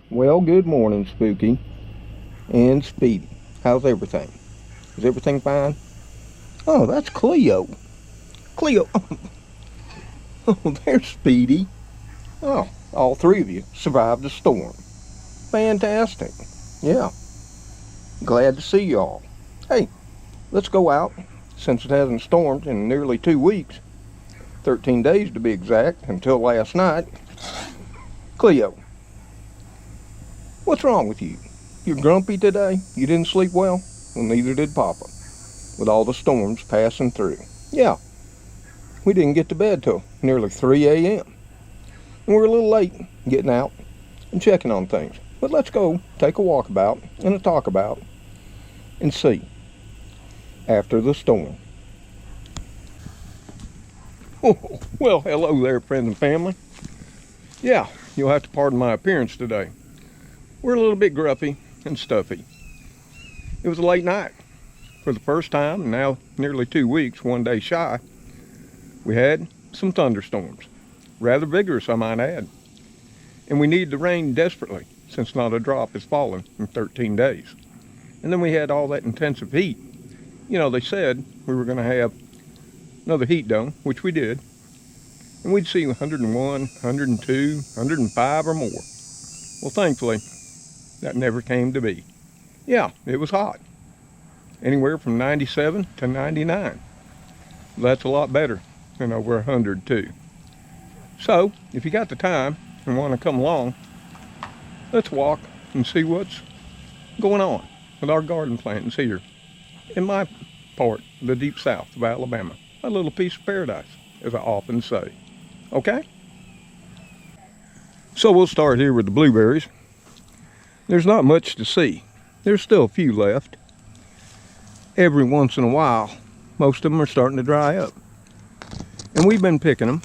Well, good morning, Spooky and Speedy. How's everything? Is everything fine? Oh, that's Cleo. Cleo. Oh, there's Speedy. Oh, all three of you survived the storm. Fantastic. Yeah, glad to see y'all. Hey, let's go out, since it hasn't stormed in nearly 2 weeks. 13 days to be exact, until last night. Cleo, what's wrong with you? You're grumpy today? You didn't sleep well? Well, neither did Papa, with all the storms passing through. Yeah, we didn't get to bed till nearly 3 a.m. And we're a little late getting out and checking on things. But let's go take a walkabout and a talk about and see after the storm. Oh, well, hello there, friends and family. Yeah, you'll have to pardon my appearance today. We're a little bit grumpy and stuffy. It was a late night. For the first time in now nearly 2 weeks, 1 day shy, we had some thunderstorms. Rather vigorous, I might add. And we need the rain desperately, since not a drop has fallen in 13 days. And then we had all that intensive heat. You know, they said we were going to have another heat dome, which we did. And we'd see 101, 102, 105 or more. Well, thankfully, that never came to be. Yeah, it was hot. Anywhere from 97 to 99. That's a lot better than over 100 too. So, if you got the time and want to come along, let's walk and see what's going on with our garden plantings here in my part of the deep south of Alabama. A little piece of paradise, as I often say. Okay? So we'll start here with the blueberries. There's not much to see. There's still a few left. Every once in a while, most of them are starting to dry up. And we've been picking them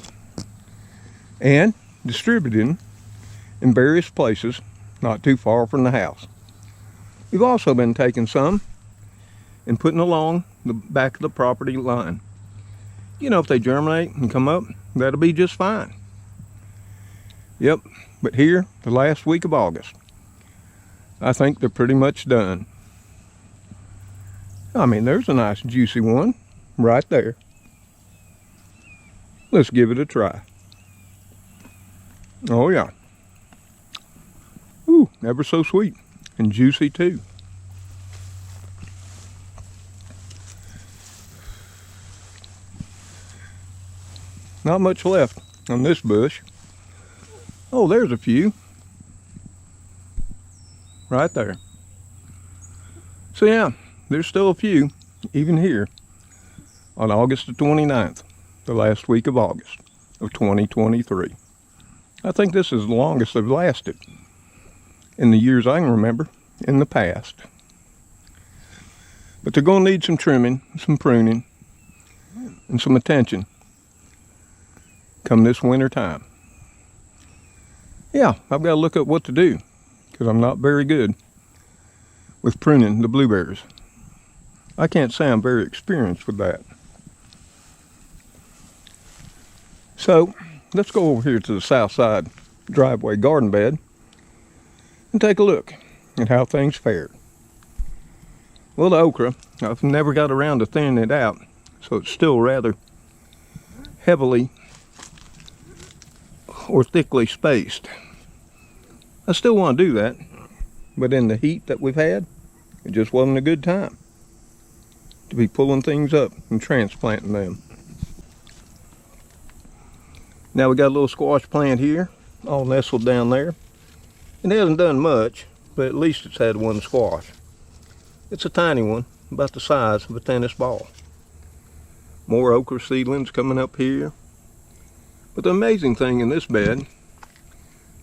and distributing them in various places not too far from the house. We've also been taking some and putting along the back of the property line. You know, if they germinate and come up, that'll be just fine. Yep, but here, the last week of August, I think they're pretty much done. I mean, there's a nice juicy one right there. Let's give it a try. Oh yeah. Ooh, ever so sweet and juicy too. Not much left on this bush. Oh, there's a few. Right there. So yeah, there's still a few, even here, on August the 29th, the last week of August of 2023. I think this is the longest they've lasted in the years I can remember in the past. But they're going to need some trimming, some pruning, and some attention come this winter time. Yeah, I've got to look up what to do, because I'm not very good with pruning the blueberries. I can't say I'm very experienced with that. So, let's go over here to the south side driveway garden bed and take a look at how things fared. Well, the okra, I've never got around to thinning it out, so it's still rather heavily or thickly spaced. I still want to do that, but in the heat that we've had, it just wasn't a good time to be pulling things up and transplanting them. Now we got a little squash plant here, all nestled down there. It hasn't done much, but at least it's had one squash. It's a tiny one, about the size of a tennis ball. More okra seedlings coming up here. But the amazing thing in this bed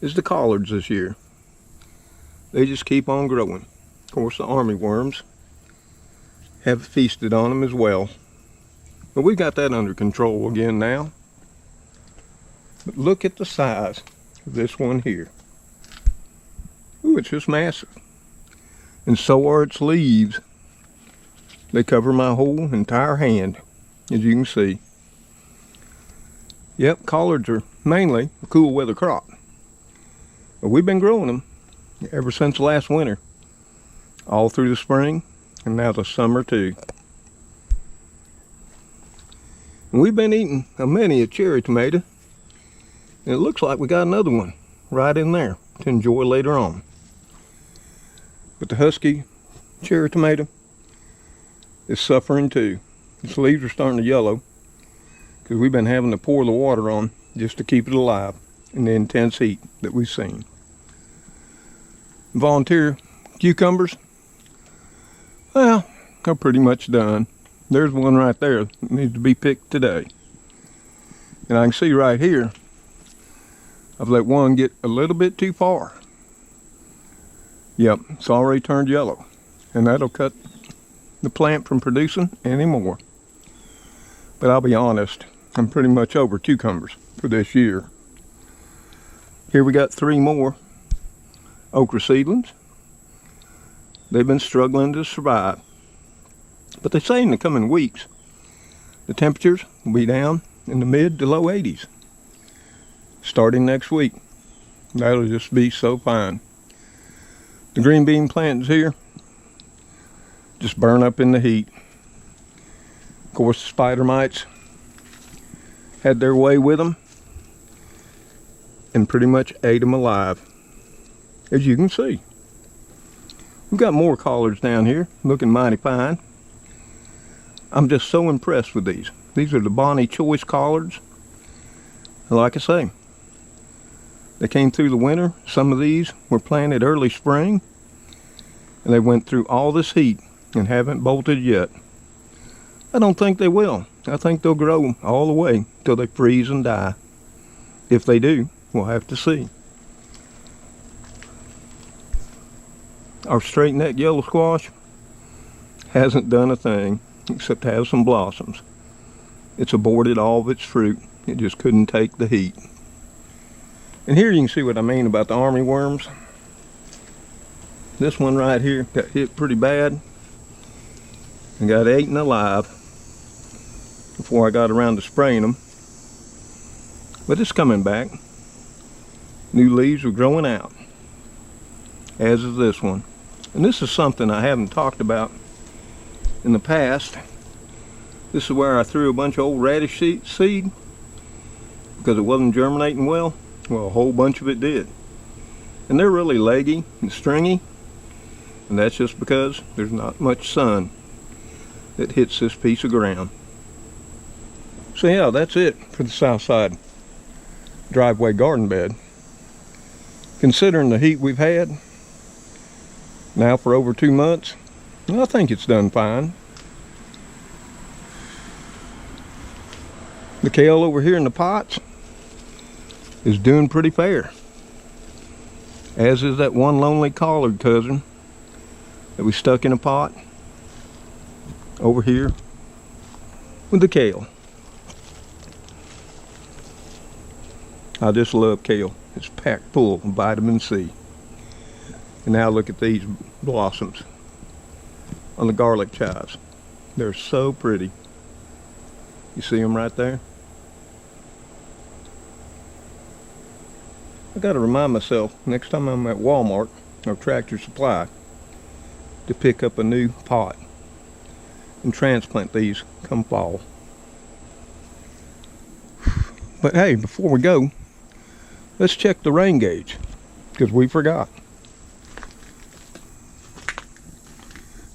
is the collards this year. They just keep on growing. Of course, the army worms have feasted on them as well. But we've got that under control again now. But look at the size of this one here. Ooh, it's just massive. And so are its leaves. They cover my whole entire hand, as you can see. Yep, collards are mainly a cool weather crop. But we've been growing them ever since last winter. All through the spring and now the summer too. And we've been eating many a cherry tomato. And it looks like we got another one right in there to enjoy later on. But the husky cherry tomato is suffering too. Its leaves are starting to yellow because we've been having to pour the water on just to keep it alive in the intense heat that we've seen. Volunteer cucumbers, well, they're pretty much done. There's one right there that needs to be picked today. And I can see right here, I've let one get a little bit too far. Yep, it's already turned yellow. And that'll cut the plant from producing anymore. But I'll be honest, I'm pretty much over cucumbers for this year. Here we got 3 more okra seedlings. They've been struggling to survive. But they say in the coming weeks, the temperatures will be down in the mid to low 80s. Starting next week. That'll just be so fine. The green bean plants here just burn up in the heat. Of course, the spider mites had their way with them and pretty much ate them alive, as you can see. We've got more collards down here looking mighty fine. I'm just so impressed with these. These are the Bonnie Choice collards. And like I say, they came through the winter. Some of these were planted early spring, and they went through all this heat and haven't bolted yet. I don't think they will. I think they'll grow all the way till they freeze and die. If they do, we'll have to see. Our straight neck yellow squash hasn't done a thing except have some blossoms. It's aborted all of its fruit. It just couldn't take the heat. And here you can see what I mean about the army worms. This one right here got hit pretty bad and got eaten alive before I got around to spraying them. But it's coming back. New leaves are growing out, as is this one. And this is something I haven't talked about in the past. This is where I threw a bunch of old radish seed because it wasn't germinating well. Well, a whole bunch of it did. And they're really leggy and stringy. And that's just because there's not much sun that hits this piece of ground. So yeah, that's it for the south side driveway garden bed. Considering the heat we've had now for over 2 months, I think it's done fine. The kale over here in the pots is doing pretty fair, as is that one lonely collard cousin that we stuck in a pot over here with the kale. I just love kale. It's packed full of vitamin C. And now look at these blossoms on the garlic chives. They're so pretty. You see them right there? I gotta remind myself next time I'm at Walmart or Tractor Supply to pick up a new pot and transplant these come fall. But hey, before we go, let's check the rain gauge, because we forgot.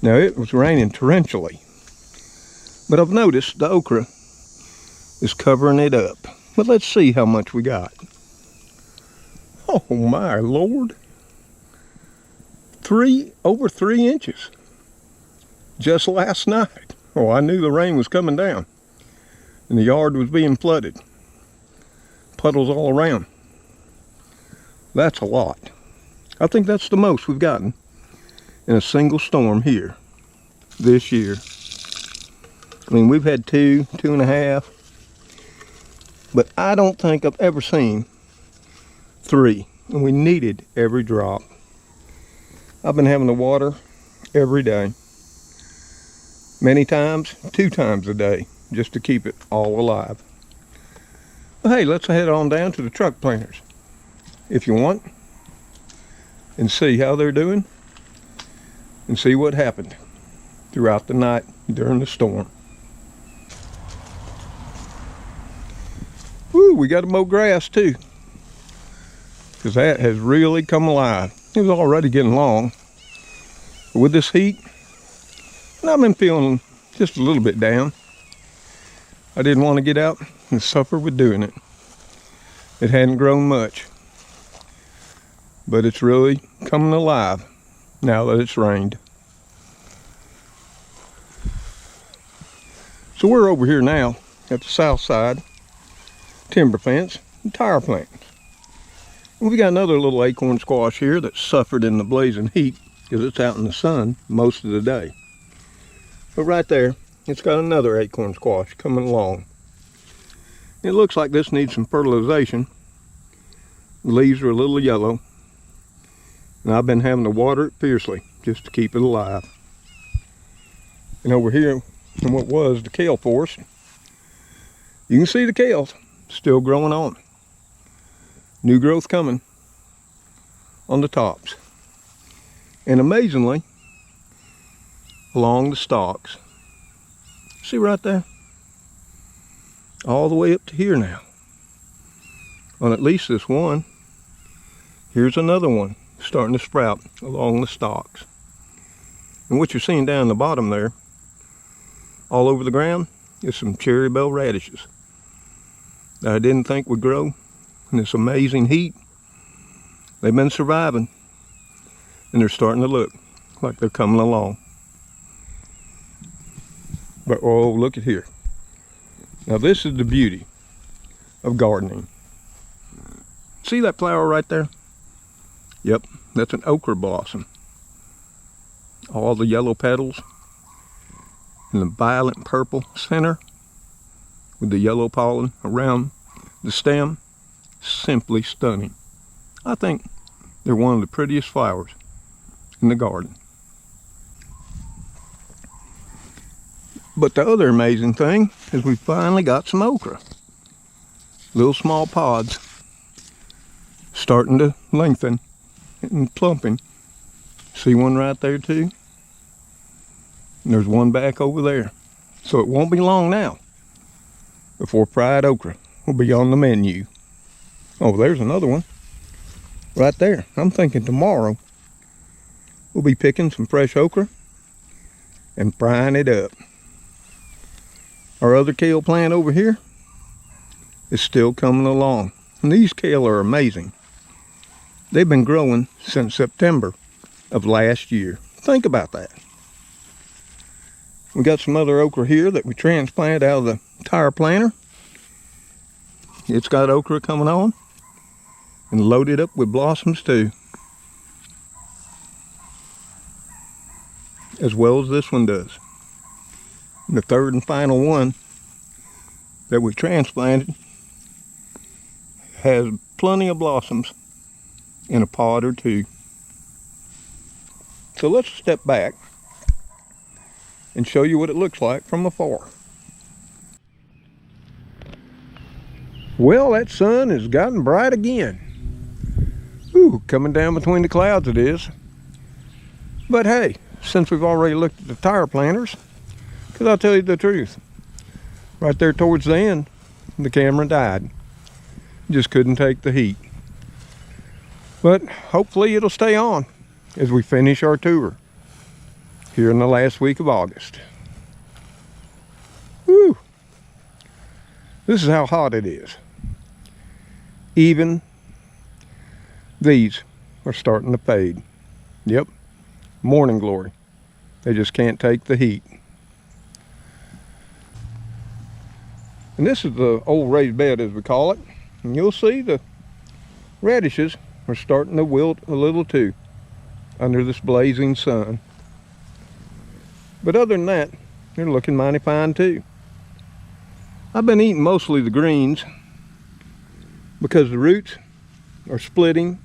Now it was raining torrentially, but I've noticed the okra is covering it up. But let's see how much we got. Oh my Lord. Over 3 inches. Just last night. Oh, I knew the rain was coming down. And the yard was being flooded. Puddles all around. That's a lot. I think that's the most we've gotten in a single storm here this year. I mean, we've had 2.5, but I don't think I've ever seen 3, and we needed every drop. I've been having to water every day, many times, 2 times a day, just to keep it all alive. But hey, let's head on down to the truck planters. If you want, and see how they're doing and see what happened throughout the night during the storm. Woo, we got to mow grass too, because that has really come alive. It was already getting long, but with this heat, and I've been feeling just a little bit down, I didn't want to get out and suffer with doing it. It hadn't grown much, but it's really coming alive now that it's rained. So we're over here now at the south side, timber fence and tire plants. We got another little acorn squash here that suffered in the blazing heat because it's out in the sun most of the day. But right there, it's got another acorn squash coming along. It looks like this needs some fertilization. The leaves are a little yellow, and I've been having to water it fiercely just to keep it alive. And over here in what was the kale forest, you can see the kales still growing on. New growth coming on the tops. And amazingly, along the stalks. See right there? All the way up to here now. On at least this one. Here's another one starting to sprout along the stalks. And what you're seeing down the bottom there, all over the ground, is some cherry bell radishes that I didn't think would grow in this amazing heat. They've been surviving, and they're starting to look like they're coming along. But oh, look at here. Now this is the beauty of gardening. See that flower right there? Yep, that's an ochre blossom. All the yellow petals and the violet purple center with the yellow pollen around the stem. Simply stunning. I think they're one of the prettiest flowers in the garden. But the other amazing thing is we finally got some okra. Little small pods starting to lengthen and plumping. See one right there too? And there's one back over there. So it won't be long now before fried okra will be on the menu. Oh, there's another one right there. I'm thinking tomorrow we'll be picking some fresh okra and frying it up. Our other kale plant over here is still coming along. And these kale are amazing. They've been growing since September of last year. Think about that. We got some other okra here that we transplanted out of the tire planter. It's got okra coming on and loaded up with blossoms too. As well as this one does. And the third and final one that we transplanted has plenty of blossoms in a pod or two. So let's step back and show you what it looks like from afar. Well, that sun has gotten bright again. Ooh, coming down between the clouds it is. But hey, since we've already looked at the tire planters, because I'll tell you the truth, right there towards the end, the camera died. Just couldn't take the heat. But hopefully it'll stay on as we finish our tour here in the last week of August. Woo! This is how hot it is. Even these are starting to fade. Yep, morning glory. They just can't take the heat. And this is the old raised bed, as we call it. And you'll see the radishes are starting to wilt a little too under this blazing sun. But other than that, they're looking mighty fine too. I've been eating mostly the greens because the roots are splitting,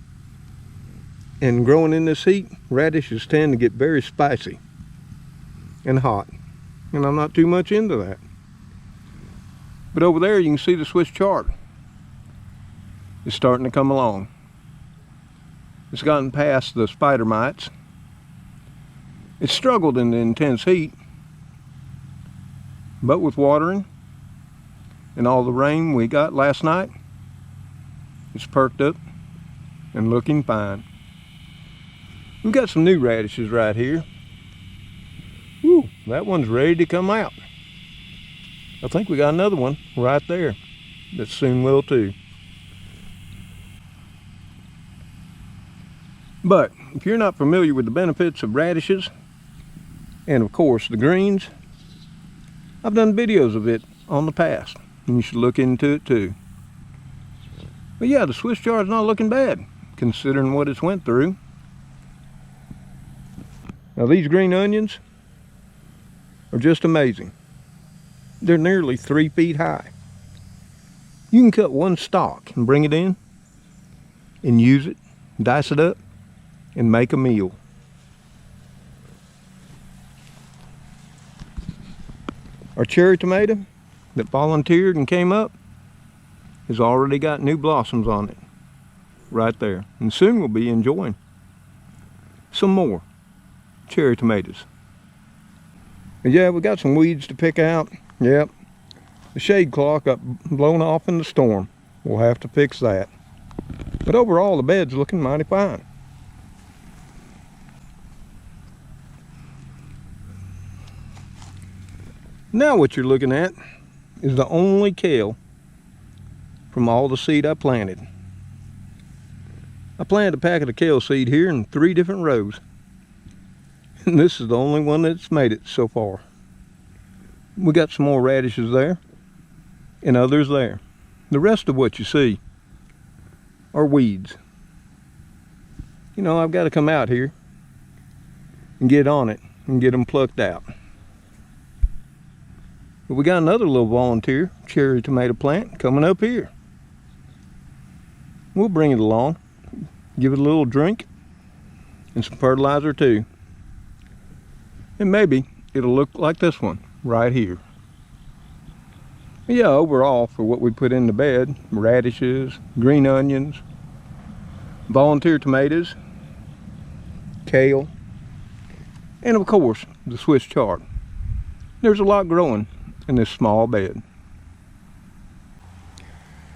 and growing in this heat, radishes tend to get very spicy and hot, and I'm not too much into that. But over there you can see the Swiss chard is starting to come along. It's gotten past the spider mites. It's struggled in the intense heat, but with watering and all the rain we got last night, it's perked up and looking fine. We've got some new radishes right here. Woo, that one's ready to come out. I think we got another one right there that soon will too. But if you're not familiar with the benefits of radishes, and of course the greens, I've done videos of it on the past, and you should look into it too. But yeah, the Swiss chard's not looking bad, considering what it's went through. Now these green onions are just amazing. They're nearly 3 feet high. You can cut one stalk and bring it in and use it, dice it up, and make a meal. Our cherry tomato that volunteered and came up has already got new blossoms on it right there, and soon we'll be enjoying some more cherry tomatoes. And yeah, we got some weeds to pick out. Yep, the shade cloth got blown off in the storm. We'll have to fix that. But overall, the bed's looking mighty fine. Now what you're looking at is the only kale from all the seed I planted. I planted a packet of kale seed here in 3 different rows. And this is the only one that's made it so far. We got some more radishes there and others there. The rest of what you see are weeds. You know, I've got to come out here and get on it and get them plucked out. But we got another little volunteer cherry tomato plant coming up here. We'll bring it along, give it a little drink and some fertilizer too. And maybe it'll look like this one right here. But yeah, overall, for what we put in the bed, radishes, green onions, volunteer tomatoes, kale, and of course the Swiss chard, there's a lot growing in this small bed.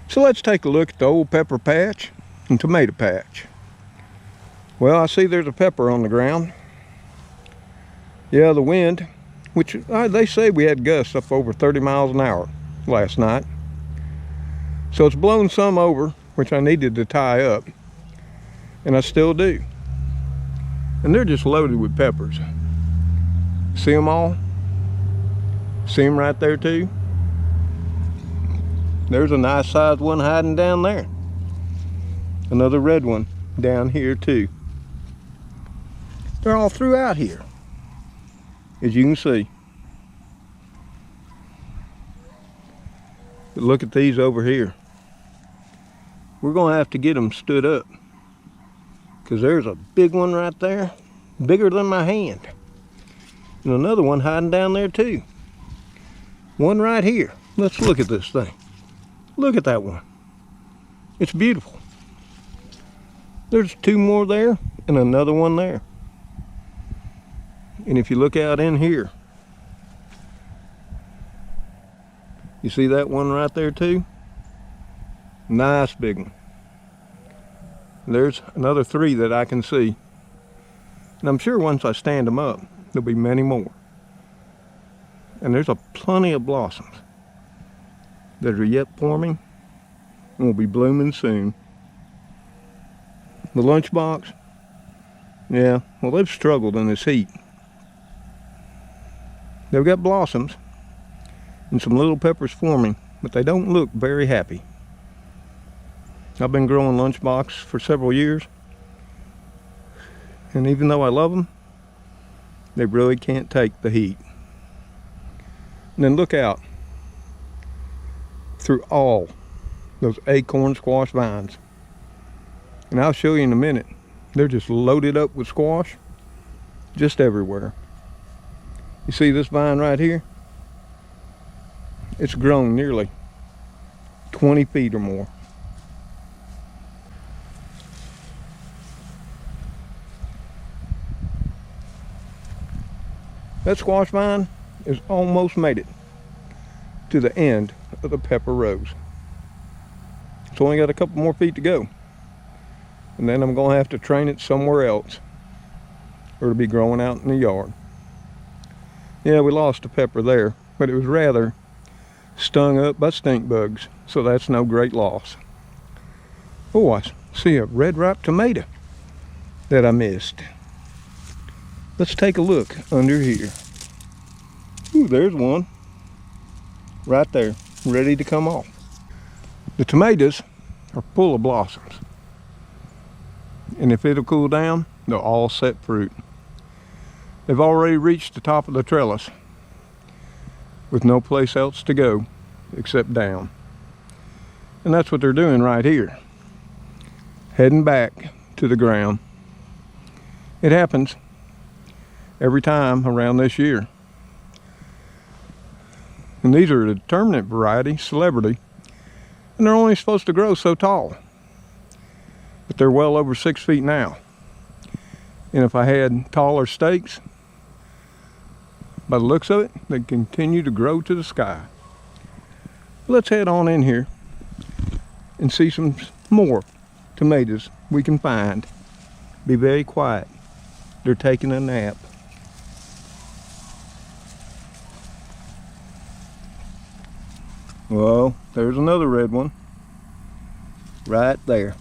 So let's take a look at the old pepper patch and tomato patch. Well, I see there's a pepper on the ground. Yeah, the wind, which they say we had gusts up over 30 miles an hour last night. So it's blown some over, which I needed to tie up, and I still do. And they're just loaded with peppers. See them all? See them right there too? There's a nice sized one hiding down there. Another red one down here too. They're all throughout here, as you can see. But look at these over here. We're gonna have to get them stood up, because there's a big one right there, bigger than my hand. And another one hiding down there too. One right here. Let's look at this thing. Look at that one. It's beautiful. There's 2 more there and another one there. And if you look out in here, you see that one right there too? Nice big one. There's another 3 that I can see. And I'm sure once I stand them up, there'll be many more. And there's a plenty of blossoms that are yet forming and will be blooming soon. The lunchbox, yeah, well, they've struggled in this heat. They've got blossoms and some little peppers forming, but they don't look very happy. I've been growing lunchbox for several years, and even though I love them, they really can't take the heat. And then look out through all those acorn squash vines. And I'll show you in a minute. They're just loaded up with squash just everywhere. You see this vine right here? It's grown nearly 20 feet or more. That squash vine has almost made it to the end of the pepper rows. It's only got a couple more feet to go. And then I'm going to have to train it somewhere else, or it'll be growing out in the yard. Yeah, we lost a pepper there, but it was rather stung up by stink bugs, so that's no great loss. Oh, I see a red ripe tomato that I missed. Let's take a look under here. Ooh, there's one right there, ready to come off. The tomatoes are full of blossoms, and if it'll cool down, they'll all set fruit. They've already reached the top of the trellis with no place else to go except down. And that's what they're doing right here, heading back to the ground. It happens every time around this year. And these are a determinate variety, celebrity, and they're only supposed to grow so tall. But they're well over 6 feet now. And if I had taller stakes, by the looks of it, they continue to grow to the sky. Let's head on in here and see some more tomatoes we can find. Be very quiet. They're taking a nap. Well, there's another red one right there,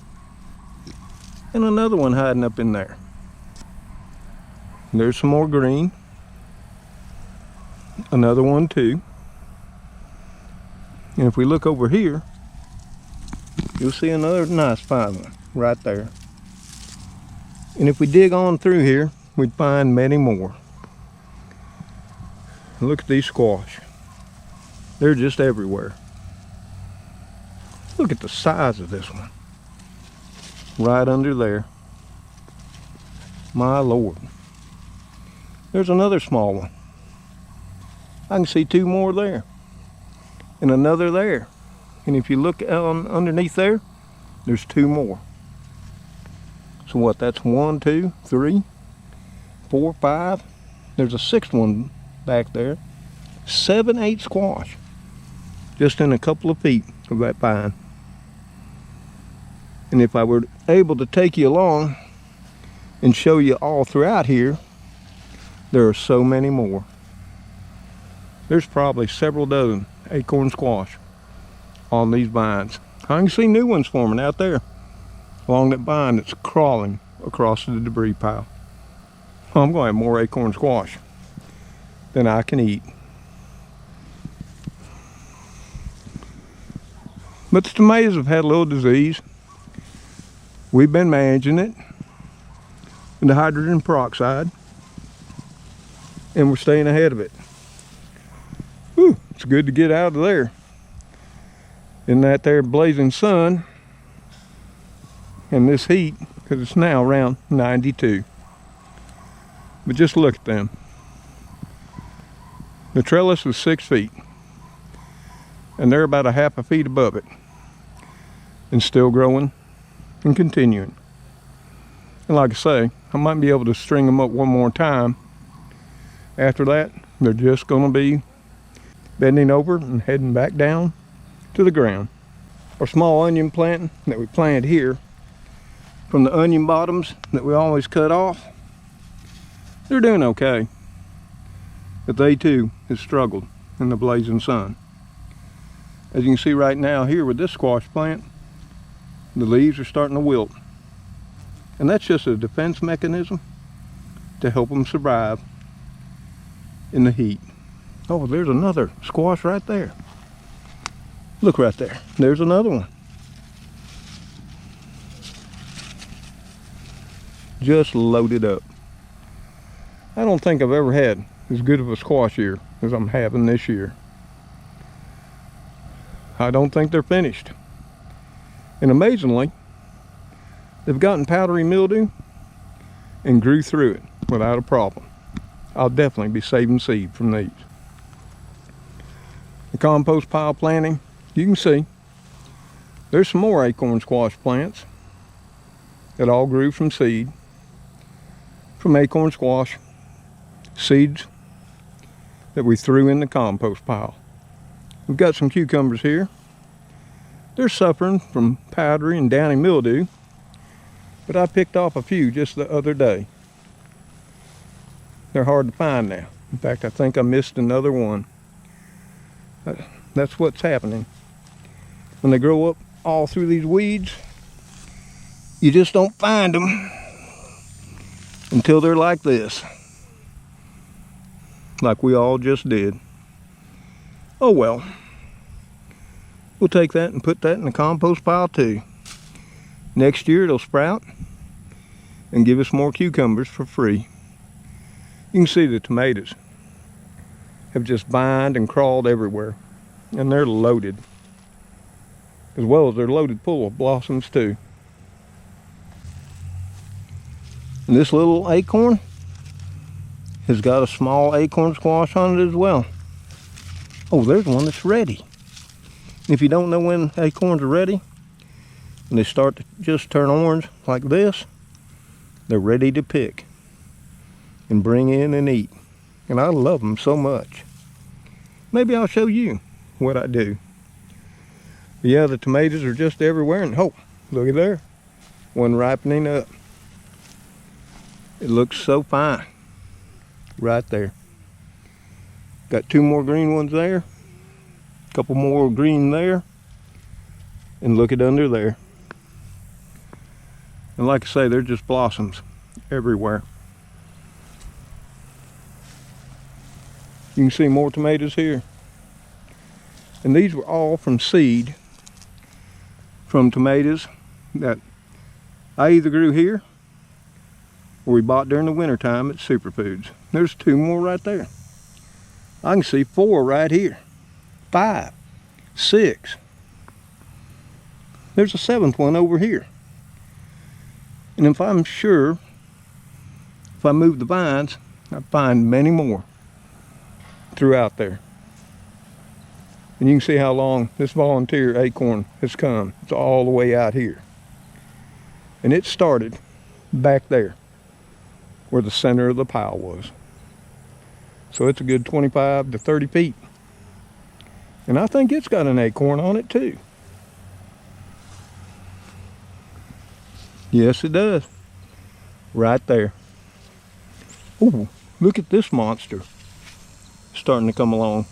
and another one hiding up in there. There's some more green, another one too, and if we look over here, you'll see another nice fine one right there. And if we dig on through here, we'd find many more. Look at these squash. They're just everywhere. Look at the size of this one. Right under there. My Lord. There's another small one. I can see two more there. And another there. And if you look underneath there, there's two more. So what, that's 1, 2, 3, 4, 5. There's a sixth one back there. 7, 8 squash. Just in a couple of feet of that vine. And if I were able to take you along and show you all throughout here, there are so many more. There's probably several dozen acorn squash on these vines. I can see new ones forming out there along that vine that's crawling across the debris pile. I'm going to have more acorn squash than I can eat. But the tomatoes have had a little disease. We've been managing it with the hydrogen peroxide, and we're staying ahead of it. Whew, it's good to get out of there in that there blazing sun and this heat, because it's now around 92. But just look at them. The trellis was 6 feet, and they're about a half a feet above it, and still growing and continuing. And like I say, I might be able to string them up one more time. After that, they're just going to be bending over and heading back down to the ground. Our small onion planting that we planted here from the onion bottoms that we always cut off, they're doing okay. But they too have struggled in the blazing sun. As you can see right now here with this squash plant, the leaves are starting to wilt. And that's just a defense mechanism to help them survive in the heat. Oh, there's another squash right there. Look right there. There's another one. Just loaded up. I don't think I've ever had as good of a squash year as I'm having this year. I don't think they're finished. And amazingly, they've gotten powdery mildew and grew through it without a problem. I'll definitely be saving seed from these. The compost pile planting, you can see there's some more acorn squash plants that all grew from seed, from acorn squash. Seeds that we threw in the compost pile. We've got some cucumbers here. They're suffering from powdery and downy mildew, but I picked off a few just the other day. They're hard to find now. In fact, I think I missed another one. That's what's happening. When they grow up all through these weeds, you just don't find them until they're like this. Like we all just did. Oh well. We'll take that and put that in the compost pile too. Next year it'll sprout and give us more cucumbers for free. You can see the tomatoes have just vined and crawled everywhere. And they're loaded. As well as they're loaded full of blossoms too. And this little acorn has got a small acorn squash on it as well. Oh, there's one that's ready. If you don't know when acorns are ready, when they start to just turn orange like this, they're ready to pick and bring in and eat. And I love them so much. Maybe I'll show you what I do. But yeah, the tomatoes are just everywhere, and oh, look at there. One ripening up. It looks so fine. Right there. Got two more green ones there. A couple more green there. And look at under there. And like I say, they're just blossoms everywhere. You can see more tomatoes here. And these were all from seed, from tomatoes that I either grew here or we bought during the winter time at Superfoods. There's two more right there. I can see 4 right here. 5, 6. There's a 7th one over here. And if I'm sure, if I move the vines, I find many more throughout there. And you can see how long this volunteer acorn has come. It's all the way out here. And it started back there where the center of the pile was. So it's a good 25 to 30 feet. And I think it's got an acorn on it too. Yes, it does. Right there. Ooh, look at this monster starting to come along.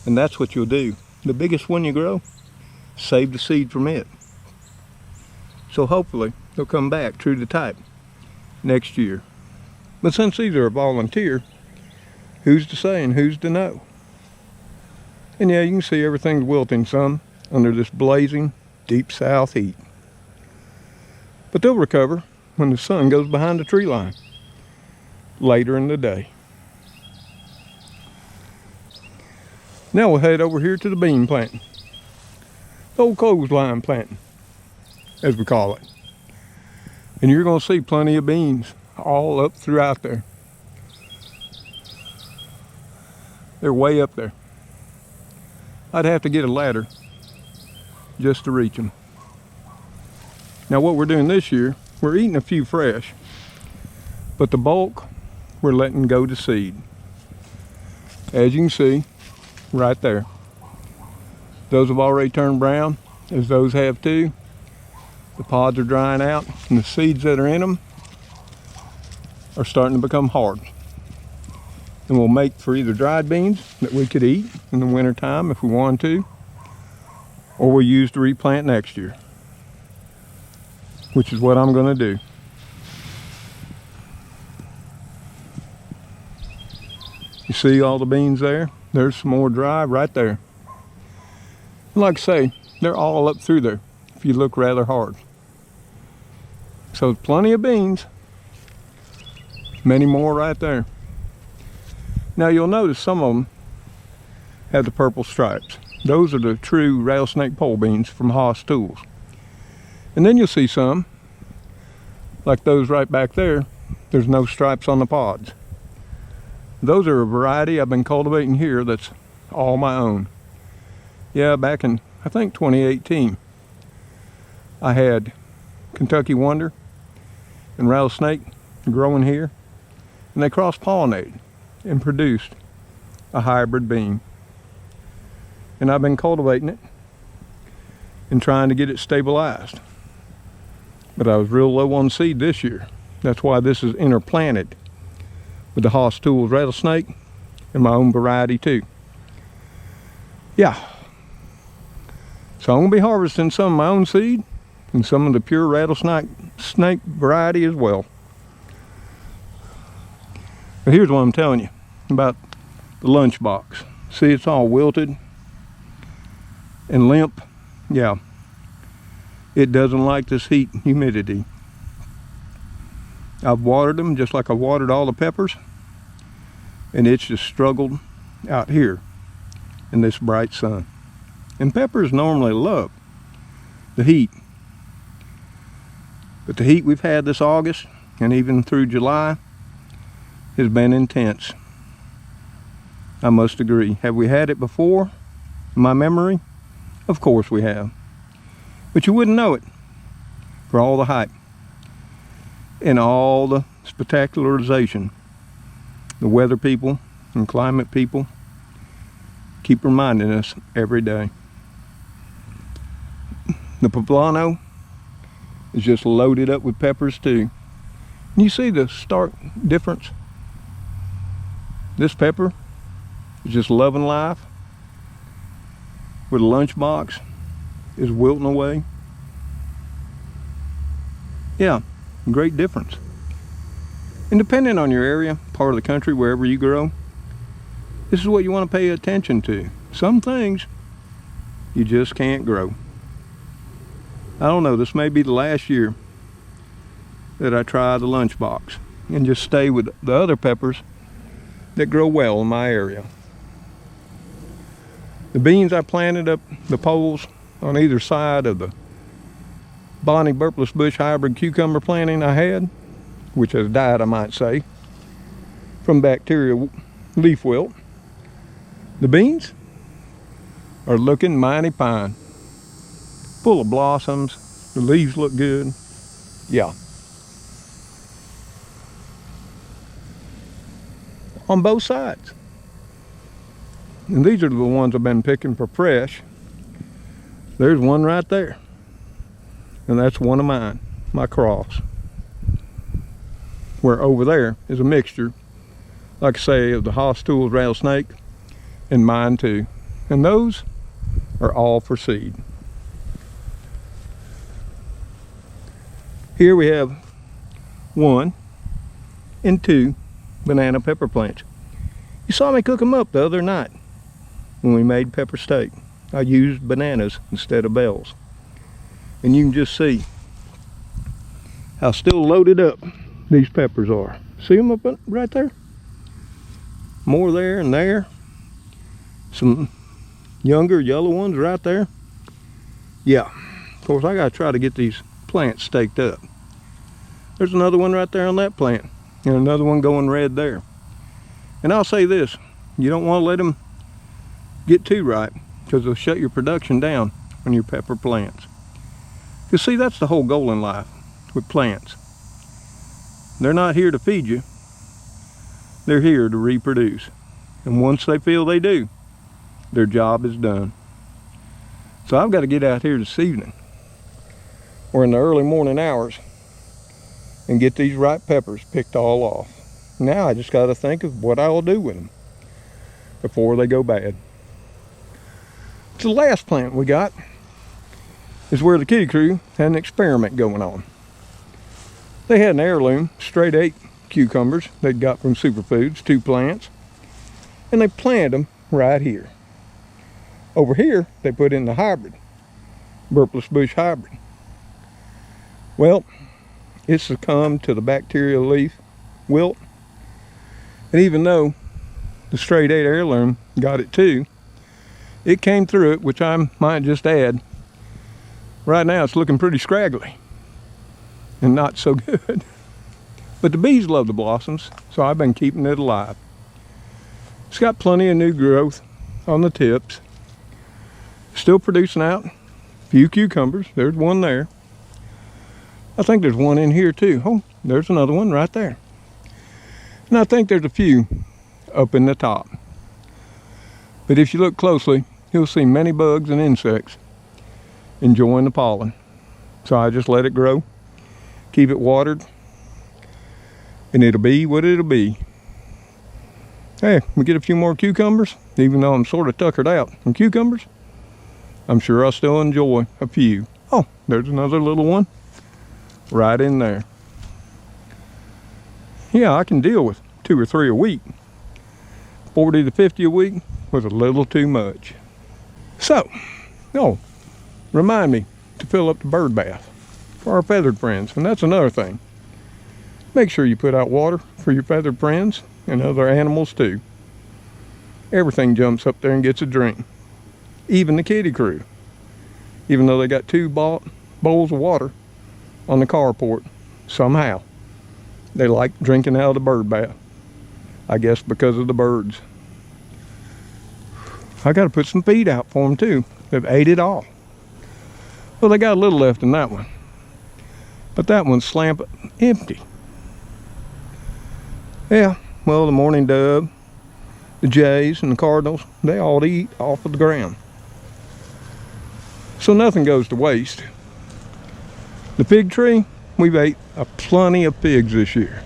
And that's what you'll do. The biggest one you grow, save the seed from it. So hopefully they'll come back true to type next year. But since these are a volunteer, who's to say and who's to know? And yeah, you can see everything's wilting some under this blazing deep south heat. But they'll recover when the sun goes behind the tree line later in the day. Now we'll head over here to the bean planting. The old clothesline planting, as we call it. And you're going to see plenty of beans all up throughout there. They're way up there. I'd have to get a ladder just to reach them. Now what we're doing this year, we're eating a few fresh, but the bulk we're letting go to seed. As you can see, right there. Those have already turned brown, as those have too. The pods are drying out, and the seeds that are in them are starting to become hard. And we'll make for either dried beans that we could eat in the winter time if we wanted to, or we'll use to replant next year, which is what I'm going to do. You see all the beans there? There's some more dry right there. And like I say, they're all up through there if you look rather hard. So plenty of beans. Many more right there. Now you'll notice some of them have the purple stripes. Those are the true rattlesnake pole beans from Haas Tools. And then you'll see some, like those right back there, there's no stripes on the pods. Those are a variety I've been cultivating here that's all my own. Yeah, back in, I think 2018, I had Kentucky Wonder and Rattlesnake growing here, and they cross-pollinated. and produced a hybrid bean. And I've been cultivating it and trying to get it stabilized. But I was real low on seed this year. That's why this is interplanted with the Haas Tools rattlesnake and my own variety too. Yeah. So I'm going to be harvesting some of my own seed and some of the pure rattlesnake variety as well. But here's what I'm telling you about the lunchbox. See, it's all wilted and limp. Yeah. It doesn't like this heat and humidity. I've watered them just like I watered all the peppers, and it's just struggled out here in this bright sun. And peppers normally love the heat. But the heat we've had this August and even through July has been intense. I must agree. Have we had it before in my memory? Of course we have. But you wouldn't know it for all the hype and all the spectacularization. The weather people and climate people keep reminding us every day. The poblano is just loaded up with peppers too. And you see the stark difference? This pepper is just loving life, where the lunchbox is wilting away. Yeah, great difference. And depending on your area, part of the country, wherever you grow, this is what you want to pay attention to. Some things you just can't grow. I don't know, this may be the last year that I try the lunchbox and just stay with the other peppers that grow well in my area. The beans I planted up the poles on either side of the Bonnie Burpless Bush hybrid cucumber planting I had, which has died, I might say, from bacterial leaf wilt. The beans are looking mighty fine, full of blossoms. The leaves look good. Yeah. On both sides. And these are the ones I've been picking for fresh. There's one right there. And that's one of mine, my cross. Where over there is a mixture, like I say, of the Haas Tools rattlesnake and mine too. And those are all for seed. Here we have 1 and 2 banana pepper plants. You saw me cook them up the other night when we made pepper steak. I used bananas instead of bells. And you can just see how still loaded up these peppers are. See them up right there? More there and there. Some younger yellow ones right there. Yeah, of course I gotta try to get these plants staked up. There's another one right there on that plant, and another one going red there. And I'll say this, you don't want to let them get too ripe, because they'll shut your production down on your pepper plants. You see, that's the whole goal in life with plants. They're not here to feed you, they're here to reproduce. And once they feel they do, their job is done. So I've got to get out here this evening or in the early morning hours and get these ripe peppers picked all off. Now I just got to think of what I'll do with them before they go bad. So the last plant we got is where the kitty crew had an experiment going on. They had an heirloom straight 8 cucumbers they'd got from Superfoods, 2 plants, and they planted them right here. Over here they put in the hybrid, Burpless Bush hybrid. Well, it succumbed to the bacterial leaf wilt, and even though the straight 8 heirloom got it too, it came through it, which I might just add, right now it's looking pretty scraggly and not so good. But the bees love the blossoms, so I've been keeping it alive. It's got plenty of new growth on the tips. Still producing out a few cucumbers. There's one there. I think there's one in here too. Oh, there's another one right there. And I think there's a few up in the top. But if you look closely, you'll see many bugs and insects enjoying the pollen. So I just let it grow, keep it watered, and it'll be what it'll be. Hey, we get a few more cucumbers, even though I'm sort of tuckered out from cucumbers. I'm sure I'll still enjoy a few. Oh, there's another little one right in there. Yeah, I can deal with 2 or 3 a week. 40 to 50 a week was a little too much. So, remind me to fill up the bird bath for our feathered friends. And that's another thing. Make sure you put out water for your feathered friends and other animals too. Everything jumps up there and gets a drink. Even the kitty crew. Even though they got 2 bowls of water on the carport, somehow they like drinking out of the bird bath. I guess because of the birds. I got to put some feed out for them too. They've ate it all. Well, they got a little left in that one, but that one's slamp empty. Yeah, well, the mourning dove, the jays, and the cardinals, they all eat off of the ground. So nothing goes to waste. The fig tree, we've ate a plenty of figs this year.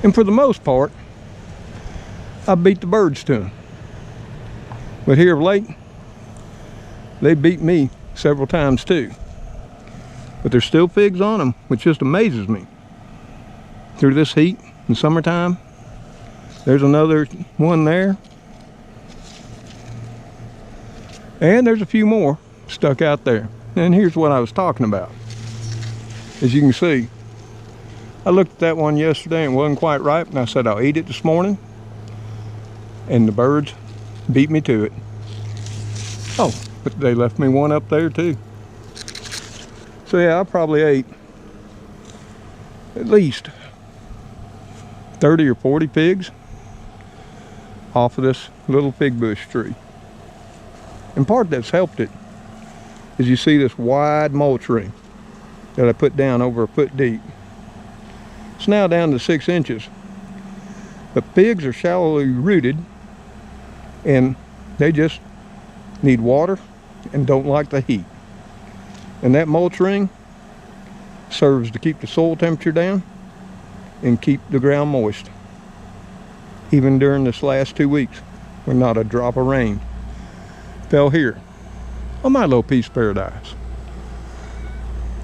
And for the most part, I beat the birds to them. But here of late, they beat me several times too. But there's still figs on them, which just amazes me. Through this heat in summertime, there's another one there. And there's a few more stuck out there. And here's what I was talking about. As you can see, I looked at that one yesterday and it wasn't quite ripe, and I said I'll eat it this morning. And the birds beat me to it. Oh, but they left me one up there too. So yeah, I probably ate at least 30 or 40 figs off of this little fig bush tree. And part that's helped it is you see this wide mulch ring that I put down over 1 foot deep. It's now down to 6 inches. But figs are shallowly rooted, and they just need water and don't like the heat. And that mulch ring serves to keep the soil temperature down and keep the ground moist. Even during this last 2 weeks, when not a drop of rain fell here on my little piece of paradise.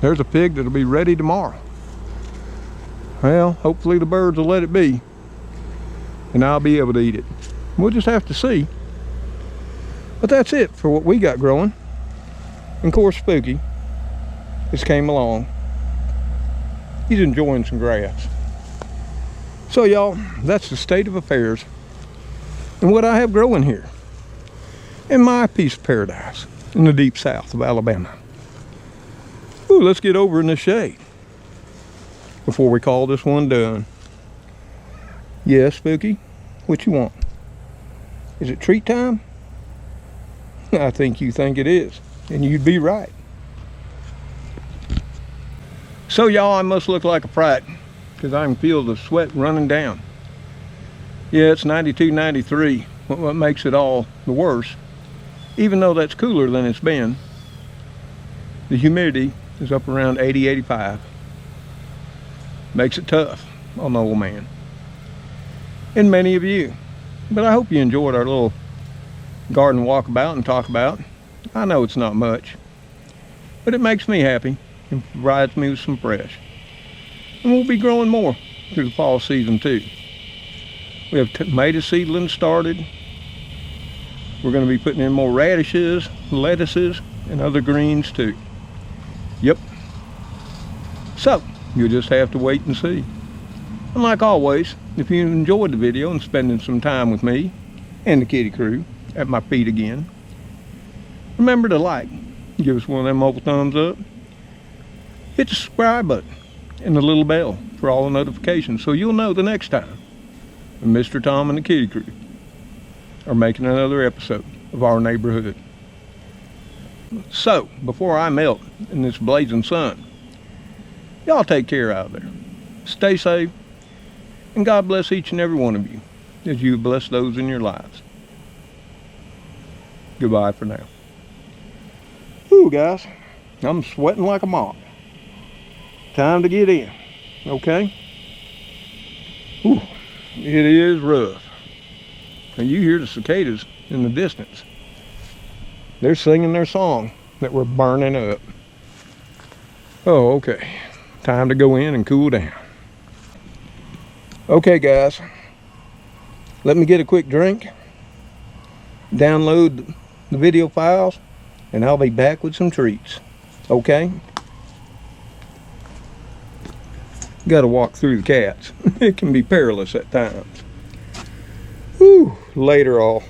There's a pig that'll be ready tomorrow. Well, hopefully the birds will let it be, and I'll be able to eat it. We'll just have to see. But that's it for what we got growing. And of course, Spooky just came along. He's enjoying some grass. So y'all, that's the state of affairs and what I have growing here in my piece of paradise in the deep south of Alabama. Ooh, let's get over in the shade before we call this one done. Yeah, Spooky, what you want? Is it treat time? I think you think it is, and you'd be right. So y'all, I must look like a fright because I can feel the sweat running down. Yeah, it's 92, 93. What makes it all the worse, even though that's cooler than it's been, the humidity is up around 80, 85. Makes it tough on the old man. And many of you. But I hope you enjoyed our little garden walkabout and talk about. I know it's not much, but it makes me happy and provides me with some fresh. And we'll be growing more through the fall season too. We have tomato seedlings started. We're going to be putting in more radishes, lettuces, and other greens too. Yep. So, you'll just have to wait and see. And like always, if you enjoyed the video and spending some time with me and the kitty crew at my feet again, remember to like, give us one of them old thumbs up, hit the subscribe button and the little bell for all the notifications so you'll know the next time when Mr. Tom and the kitty crew are making another episode of Our Neighborhood. So, before I melt in this blazing sun, y'all take care out there. Stay safe, and God bless each and every one of you. as you bless those in your lives. Goodbye for now. Ooh, guys, I'm sweating like a mop. Time to get in, okay? Ooh, it is rough. And you hear the cicadas in the distance. They're singing their song that we're burning up. Oh, okay. Time to go in and cool down. Okay, guys. Let me get a quick drink, download the video files, and I'll be back with some treats. Okay? Gotta walk through the cats. It can be perilous at times. Whew, later all.